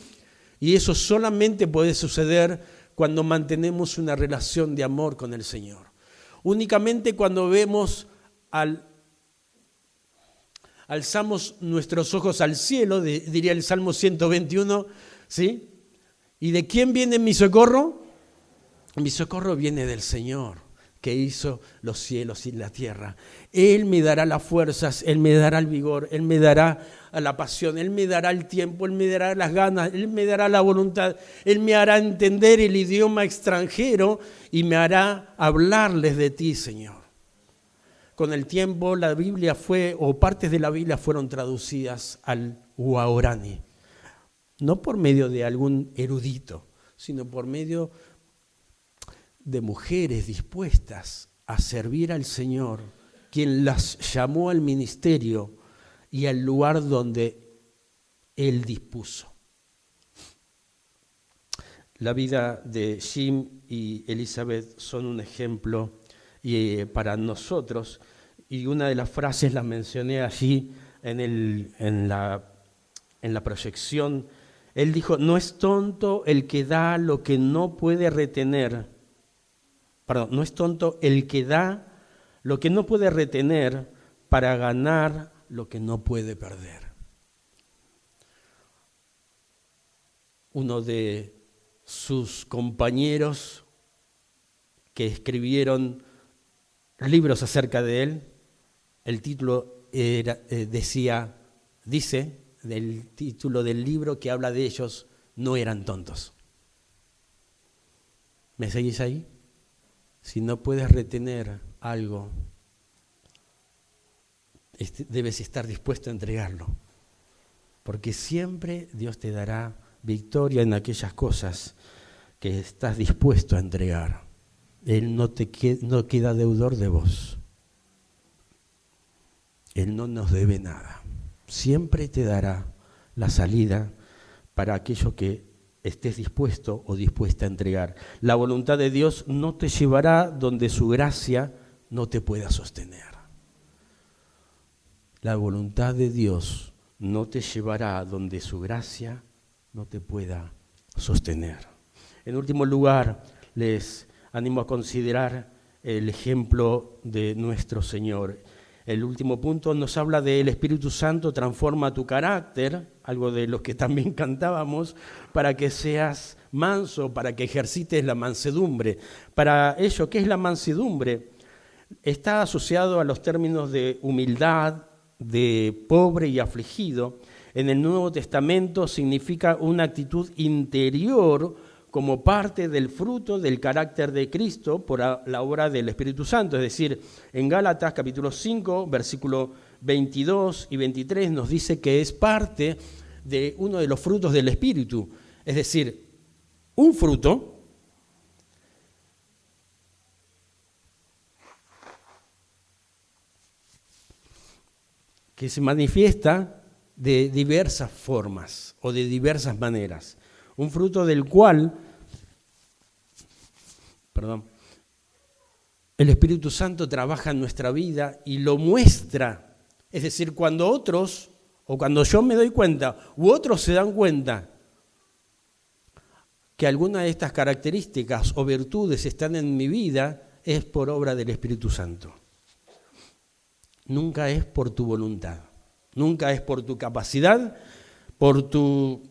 y eso solamente puede suceder cuando mantenemos una relación de amor con el Señor. Únicamente cuando vemos al alzamos nuestros ojos al cielo, diría el Salmo 121, ¿sí? ¿Y de quién viene mi socorro? Mi socorro viene del Señor, que hizo los cielos y la tierra. Él me dará las fuerzas, Él me dará el vigor, Él me dará la pasión, Él me dará el tiempo, Él me dará las ganas, Él me dará la voluntad, Él me hará entender el idioma extranjero y me hará hablarles de ti, Señor. Con el tiempo la Biblia o partes de la Biblia fueron traducidas al guaraní, no por medio de algún erudito, sino por medio de mujeres dispuestas a servir al Señor, quien las llamó al ministerio y al lugar donde Él dispuso. La vida de Jim y Elizabeth son un ejemplo para nosotros, y una de las frases la mencioné allí en la proyección. Él dijo: no es tonto el que da lo que no puede retener. No es tonto el que da lo que no puede retener para ganar lo que no puede perder. Uno de sus compañeros que escribieron libros acerca de él, el título dice del título del libro que habla de ellos: no eran tontos. ¿Me seguís ahí? Si no puedes retener algo, debes estar dispuesto a entregarlo, porque siempre Dios te dará victoria en aquellas cosas que estás dispuesto a entregar. Él no queda deudor de vos. Él no nos debe nada. Siempre te dará la salida para aquello que estés dispuesto o dispuesta a entregar. La voluntad de Dios no te llevará donde su gracia no te pueda sostener. La voluntad de Dios no te llevará donde su gracia no te pueda sostener. En último lugar, les animo a considerar el ejemplo de nuestro Señor. El último punto nos habla de el Espíritu Santo transforma tu carácter, algo de lo que también cantábamos, para que seas manso, para que ejercites la mansedumbre. Para ello, ¿qué es la mansedumbre? Está asociado a los términos de humildad, de pobre y afligido. En el Nuevo Testamento significa una actitud interior como parte del fruto del carácter de Cristo por la obra del Espíritu Santo. Es decir, en Gálatas capítulo 5, versículo 22 y 23 nos dice que es parte de uno de los frutos del Espíritu. Es decir, un fruto que se manifiesta de diversas formas o de diversas maneras. Un fruto del cual, el Espíritu Santo trabaja en nuestra vida y lo muestra. Es decir, cuando otros, o cuando yo me doy cuenta, u otros se dan cuenta que alguna de estas características o virtudes están en mi vida, es por obra del Espíritu Santo. Nunca es por tu voluntad, nunca es por tu capacidad, por tu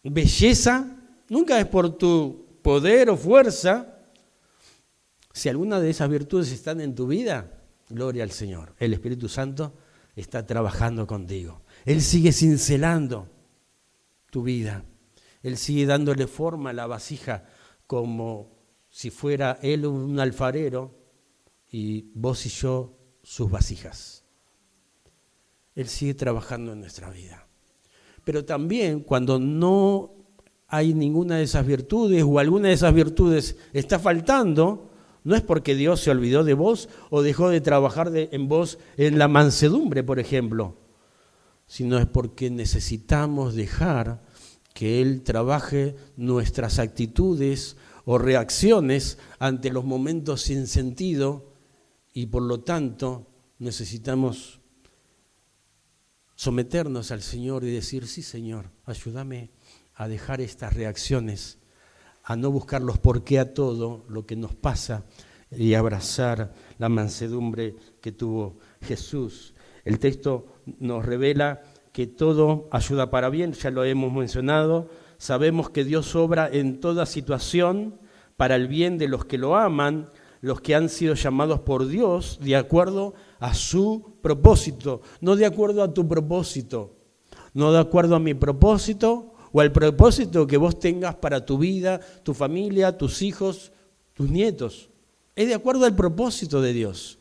belleza, nunca es por tu poder o fuerza. Si alguna de esas virtudes están en tu vida, gloria al Señor. El Espíritu Santo está trabajando contigo. Él sigue cincelando tu vida. Él sigue dándole forma a la vasija como si fuera Él un alfarero y vos y yo sus vasijas. Él sigue trabajando en nuestra vida. Pero también cuando no hay ninguna de esas virtudes o alguna de esas virtudes está faltando, no es porque Dios se olvidó de vos o dejó de trabajar en vos en la mansedumbre, por ejemplo, sino es porque necesitamos dejar que Él trabaje nuestras actitudes o reacciones ante los momentos sin sentido y por lo tanto necesitamos someternos al Señor y decir: sí, Señor, ayúdame a dejar estas reacciones, a no buscar los por qué a todo lo que nos pasa y abrazar la mansedumbre que tuvo Jesús. El texto nos revela que todo ayuda para bien, ya lo hemos mencionado. Sabemos que Dios obra en toda situación para el bien de los que lo aman, los que han sido llamados por Dios de acuerdo a su propósito, no de acuerdo a tu propósito, no de acuerdo a mi propósito o al propósito que vos tengas para tu vida, tu familia, tus hijos, tus nietos. Es de acuerdo al propósito de Dios.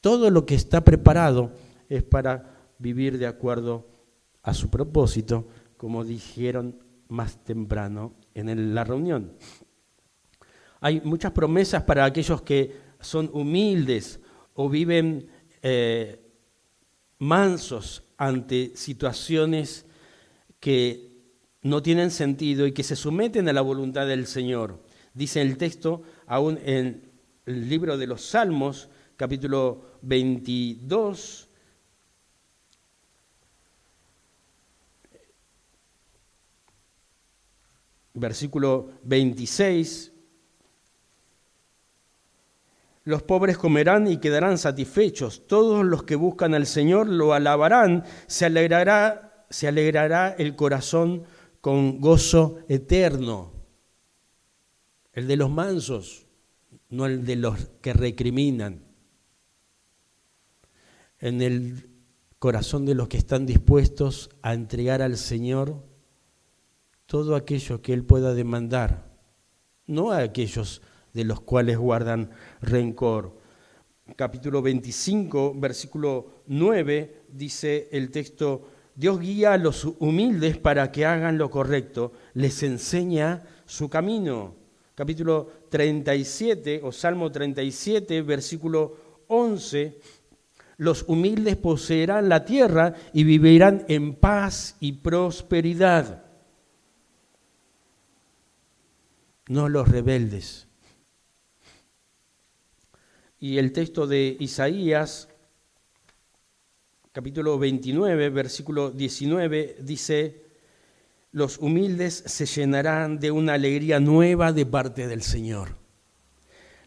Todo lo que está preparado es para vivir de acuerdo a su propósito, como dijeron más temprano en la reunión. Hay muchas promesas para aquellos que son humildes o viven mansos ante situaciones que no tienen sentido y que se someten a la voluntad del Señor. Dice el texto, aún en el libro de los Salmos, capítulo 22, versículo 26, los pobres comerán y quedarán satisfechos, todos los que buscan al Señor lo alabarán, se alegrará el corazón con gozo eterno. El de los mansos, no el de los que recriminan. En el corazón de los que están dispuestos a entregar al Señor todo aquello que Él pueda demandar, no a aquellos de los cuales guardan rencor. Capítulo 25, versículo 9, dice el texto, Dios guía a los humildes para que hagan lo correcto, les enseña su camino. Capítulo 37, o Salmo 37, versículo 11, los humildes poseerán la tierra y vivirán en paz y prosperidad. No los rebeldes. Y el texto de Isaías, capítulo 29, versículo 19, dice, los humildes se llenarán de una alegría nueva de parte del Señor.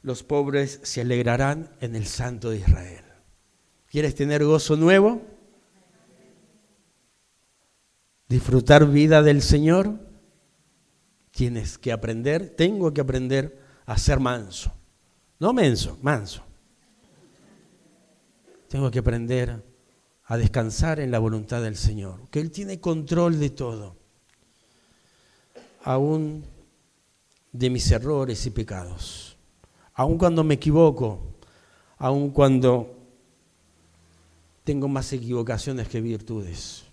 Los pobres se alegrarán en el Santo de Israel. ¿Quieres tener gozo nuevo? ¿Disfrutar vida del Señor? Tienes que aprender, tengo que aprender a ser manso. No menso, manso. Tengo que aprender a descansar en la voluntad del Señor, que Él tiene control de todo, aún de mis errores y pecados, aún cuando me equivoco, aún cuando tengo más equivocaciones que virtudes,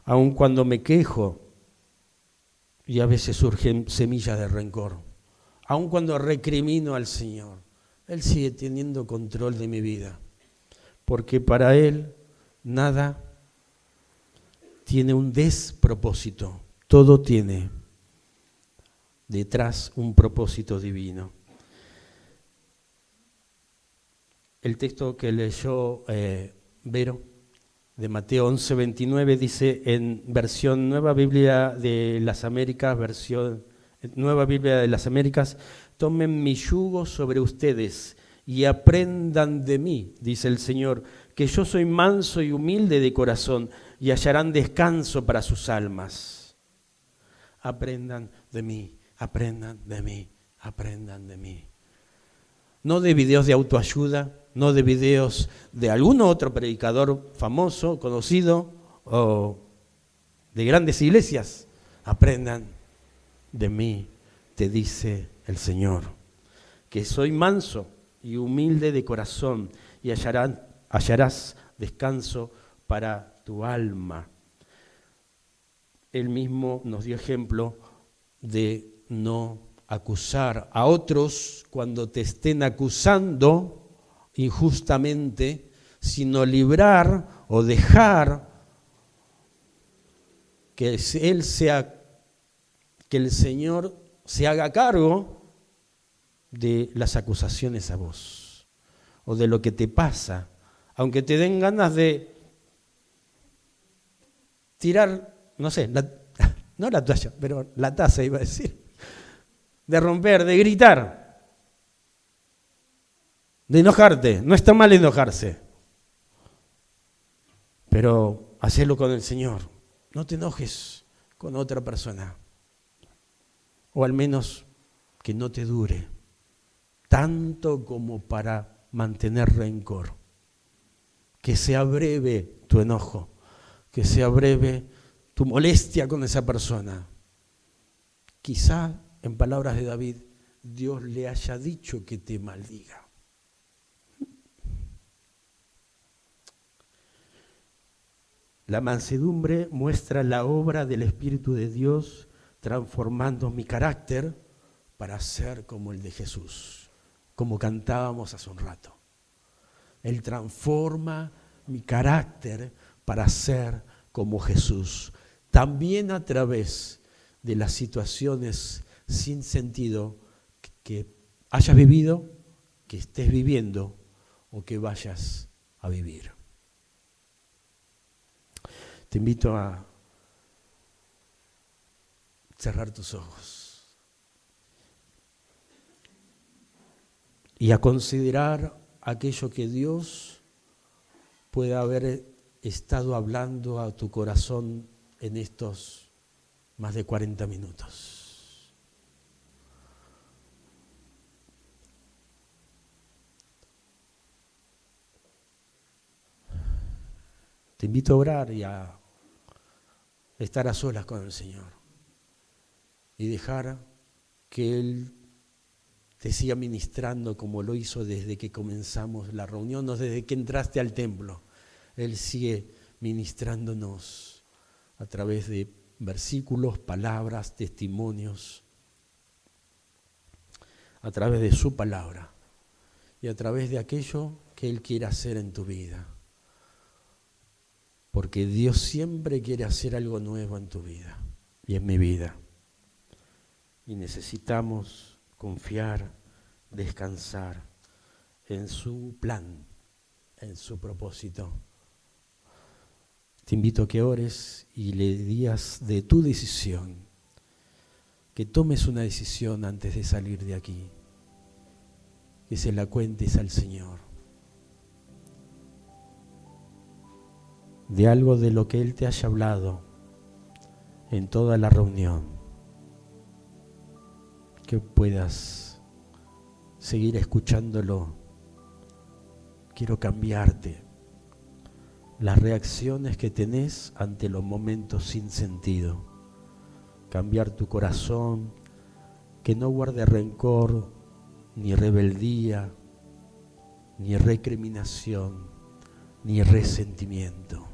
aún cuando me quejo y a veces surgen semillas de rencor, aun cuando recrimino al Señor, Él sigue teniendo control de mi vida, porque para Él nada tiene un despropósito, todo tiene detrás un propósito divino. El texto que leyó Vero, de Mateo 11:29, dice en versión Nueva Biblia de las Américas, tomen mi yugo sobre ustedes y aprendan de mí, dice el Señor, que yo soy manso y humilde de corazón y hallarán descanso para sus almas. Aprendan de mí, aprendan de mí, aprendan de mí. No de videos de autoayuda, no de videos de algún otro predicador famoso, conocido, o de grandes iglesias. Aprendan de mí, te dice el Señor, que soy manso y humilde de corazón y hallarás descanso para tu alma. Él mismo nos dio ejemplo de no acusar a otros cuando te estén acusando injustamente, sino librar o dejar que el Señor se haga cargo de las acusaciones a vos o de lo que te pasa, aunque te den ganas de tirar, no sé, no la toalla, pero la taza iba a decir, de romper, de gritar. de enojarte. No está mal enojarse, pero hacelo con el Señor. No te enojes con otra persona, o al menos que no te dure tanto como para mantener rencor. Que sea breve tu enojo, que sea breve tu molestia con esa persona. Quizá, en palabras de David, Dios le haya dicho que te maldiga. La mansedumbre muestra la obra del Espíritu de Dios transformando mi carácter para ser como el de Jesús, como cantábamos hace un rato. Él transforma mi carácter para ser como Jesús, también a través de las situaciones sin sentido que hayas vivido, que estés viviendo o que vayas a vivir. Te invito a cerrar tus ojos y a considerar aquello que Dios puede haber estado hablando a tu corazón en estos más de 40 minutos. Te invito a orar y a estar a solas con el Señor y dejar que Él te siga ministrando como lo hizo desde que comenzamos la reunión, no desde que entraste al templo. Él sigue ministrándonos a través de versículos, palabras, testimonios, a través de su palabra y a través de aquello que Él quiere hacer en tu vida. Porque Dios siempre quiere hacer algo nuevo en tu vida y en mi vida. Y necesitamos confiar, descansar en su plan, en su propósito. Te invito a que ores y le digas de tu decisión, que tomes una decisión antes de salir de aquí, que se la cuentes al Señor. De algo de lo que Él te haya hablado en toda la reunión, que puedas seguir escuchándolo. Quiero cambiarte las reacciones que tenés ante los momentos sin sentido, cambiar tu corazón, que no guarde rencor, ni rebeldía, ni recriminación, ni resentimiento.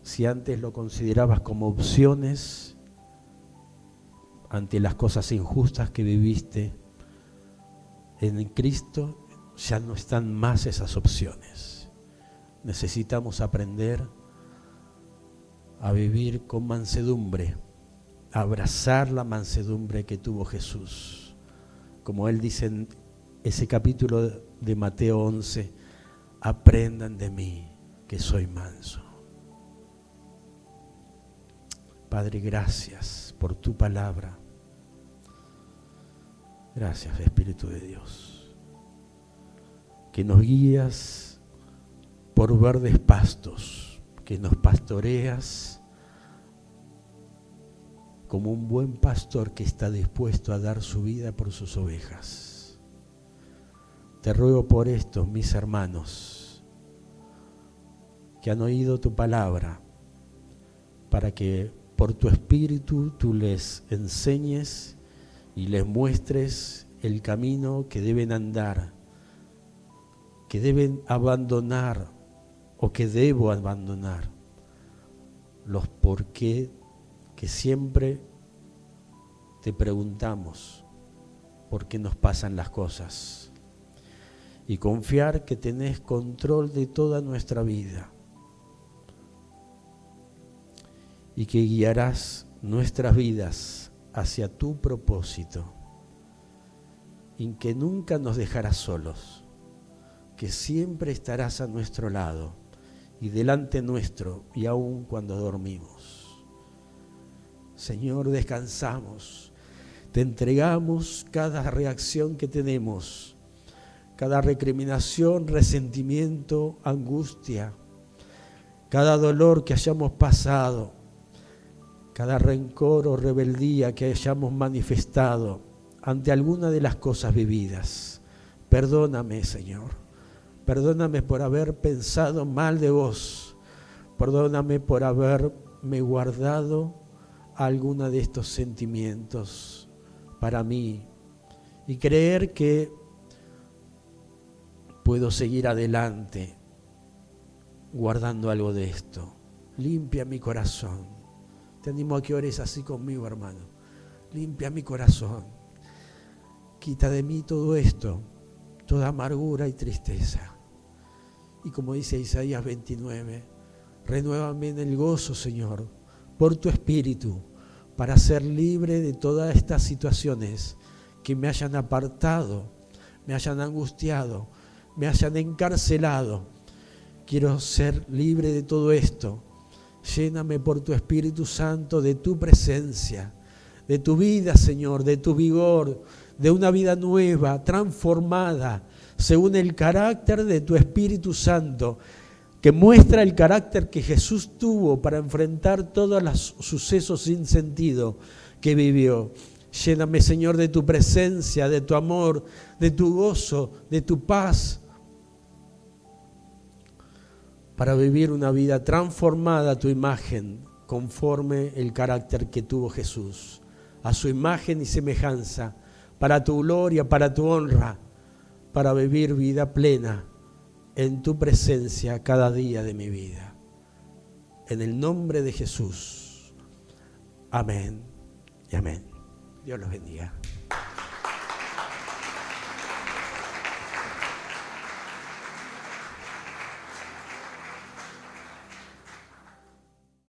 Si antes lo considerabas como opciones ante las cosas injustas que viviste, en Cristo ya no están más esas opciones. Necesitamos aprender a vivir con mansedumbre, a abrazar la mansedumbre que tuvo Jesús. Como Él dice en ese capítulo de Mateo 11, aprendan de mí que soy manso. Padre, gracias por tu palabra. Gracias, Espíritu de Dios, que nos guías por verdes pastos, que nos pastoreas como un buen pastor que está dispuesto a dar su vida por sus ovejas. Te ruego por estos, mis hermanos, que han oído tu palabra, para que por tu Espíritu tú les enseñes y les muestres el camino que deben andar, que deben abandonar o que debo abandonar, los por qué que siempre te preguntamos por qué nos pasan las cosas, y confiar que tenés control de toda nuestra vida y que guiarás nuestras vidas hacia tu propósito, y que nunca nos dejarás solos, que siempre estarás a nuestro lado y delante nuestro, y aun cuando dormimos. Señor, descansamos, te entregamos cada reacción que tenemos, cada recriminación, resentimiento, angustia, cada dolor que hayamos pasado, cada rencor o rebeldía que hayamos manifestado ante alguna de las cosas vividas. Perdóname, Señor. Perdóname por haber pensado mal de vos. Perdóname por haberme guardado alguna de estos sentimientos para mí y creer que puedo seguir adelante guardando algo de esto. Limpia mi corazón. Te animo a que ores así conmigo, hermano. Limpia mi corazón. Quita de mí todo esto, toda amargura y tristeza. Y como dice Isaías 29, renuévame en el gozo, Señor, por tu Espíritu, para ser libre de todas estas situaciones que me hayan apartado, me hayan angustiado, me hayan encarcelado. Quiero ser libre de todo esto. Lléname por tu Espíritu Santo de tu presencia, de tu vida, Señor, de tu vigor, de una vida nueva, transformada, según el carácter de tu Espíritu Santo, que muestra el carácter que Jesús tuvo para enfrentar todos los sucesos sin sentido que vivió. Lléname, Señor, de tu presencia, de tu amor, de tu gozo, de tu paz, para vivir una vida transformada a tu imagen, conforme el carácter que tuvo Jesús, a su imagen y semejanza, para tu gloria, para tu honra, para vivir vida plena en tu presencia cada día de mi vida. En el nombre de Jesús. Amén y amén. Dios los bendiga.